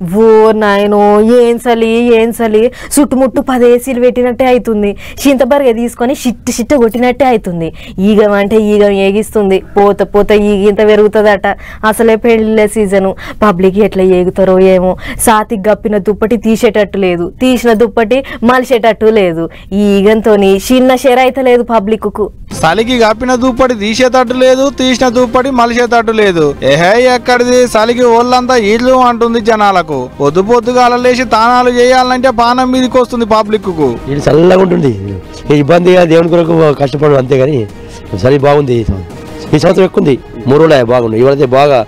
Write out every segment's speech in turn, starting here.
ఓ నాయనో ఏం చలి చుట్టుముట్టు 10 ఏసీలు పెట్టినట్టే అవుతుంది. చింతబరగ తీసుకొని షిట్టు కొట్టినట్టే అవుతుంది. ఈగం అంటే ఈగం ఏగిస్తుంది. పోత ఈగింత పెరుగుతుందట. అసలే పెళ్లిళ్ళ సీజను. పబ్లిక్ ఎట్లా ఏగుతారో ఏమో. సాతికి గప్పిన దుప్పటి తీసేటట్టు లేదు, తీసిన దుప్పటి మలిసేటట్టు లేదు. ఈ ఈగంతోని చిన్న షేర్ అయితే లేదు పబ్లిక్ కు. చలికి గప్పిన దుప్పటి తీసేటట్టు లేదు, తీసిన దుప్పటి మలిసేటట్టు లేదు. ఏహే ఎక్కడిది చలికి ఒళ్ళంతా ఈడ్లు అంటుంది జనాలకు. పొద్దుగా లేచి తానాలు చేయాలంటే పానం మీదకి వస్తుంది పబ్లిక్ కు. ఇది చల్లగా ఉంటుంది, ఇబ్బందిగా దేవుని కొరకు కష్టపడు అంతేగాని చలి బాగుంది. ఈ సంవత్సరం ఎక్కువ ఉంది, 3 రోజులు బాగుంది. ఇవాళైతే బాగా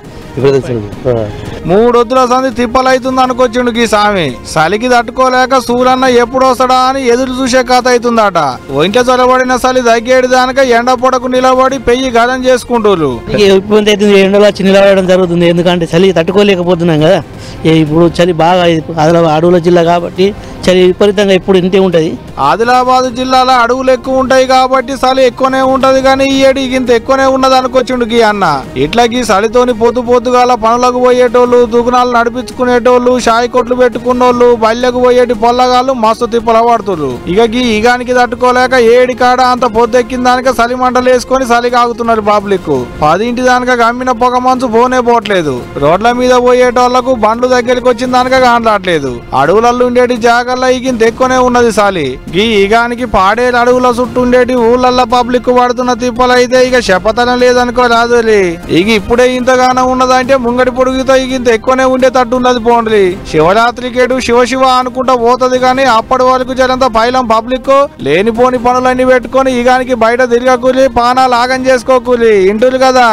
3 వద్దుల సంది తిప్పలైతుంది అనుకొచ్చిండు ఈ సామి. చలికి తట్టుకోలేక సూరన్న ఎప్పుడు వస్తాడా అని ఎదురు చూసే కథ అవుతుందట. ఒంట చొరబడిన చలి తగ్గేడు దానిక ఎండ పొడకు నిలబడి పెయ్యి గదం చేసుకుంటూ ఇబ్బంది అవుతుంది. ఎండలో వచ్చి నిలబడడం జరుగుతుంది. ఎందుకంటే చలి తట్టుకోలేకపోతున్నాం కదా. ఇప్పుడు చలి బాగా అడవుల జిల్లా కాబట్టి చలి విపరీతంగా ఇప్పుడు ఇంతే ఉంటది. ఆదిలాబాద్ జిల్లాలో అడవులు ఎక్కువ ఉంటాయి కాబట్టి చలి ఎక్కువనే ఉంటది. కానీ ఈ ఏడికి ఇంత ఎక్కువనే ఉన్నది అనుకొచ్చిండు గీ అన్న. ఇట్లాకి చలితోని పొద్దుగాల పనులకు పోయేటోళ్ళు, దుకాణాలు నడిపించుకునేటోళ్ళు, షాయి కొట్లు పెట్టుకున్నోళ్ళు, బల్లెకు పోయేటి పొల్లగాళ్ళు మస్తు తిప్పల పడుతున్నారు. ఇక ఈ ఈగానికి తట్టుకోలేక ఏడి కాడ అంత పొద్దెక్కిన దానిక చలి మంటలు వేసుకొని చలి కాగుతున్నారు పబ్లిక్. 10 దానిక గమ్మిన పొగ మంచు పోనే పోవట్లేదు. రోడ్ల మీద పోయేటోళ్లకు బండ్లు దగ్గరికి వచ్చిన దానిక కానట్లేదు. అడవులలో ఉండేటి జాగల్లో ఈగింత ఎక్కువనే ఉన్నది చలి. ఈ ఈగానికి పాడేరు అడవుల చుట్టూ ఉండేటి ఊళ్ళల్లో పబ్లిక్ పడుతున్న తిప్పలైతే ఇక చెప్పతనం లేదనుకో రాదు. ఇక ఇప్పుడే ఇంతగానో ఉన్నదంటే ముంగడి పొడుగుతో ఇగింత ఎక్కువనే ఉండేటట్టు ఉన్నది. పోండి శివరాత్రికేటు శివ అనుకుంటా పోతుంది. కానీ అప్పటి వరకు జరంతా పైలం పబ్లిక్ లేనిపోని పనులన్నీ పెట్టుకొని ఈగానికి బయట తిరగకూలి పానాలు ఆగం చేసుకోకూలి ఇంటులు కదా.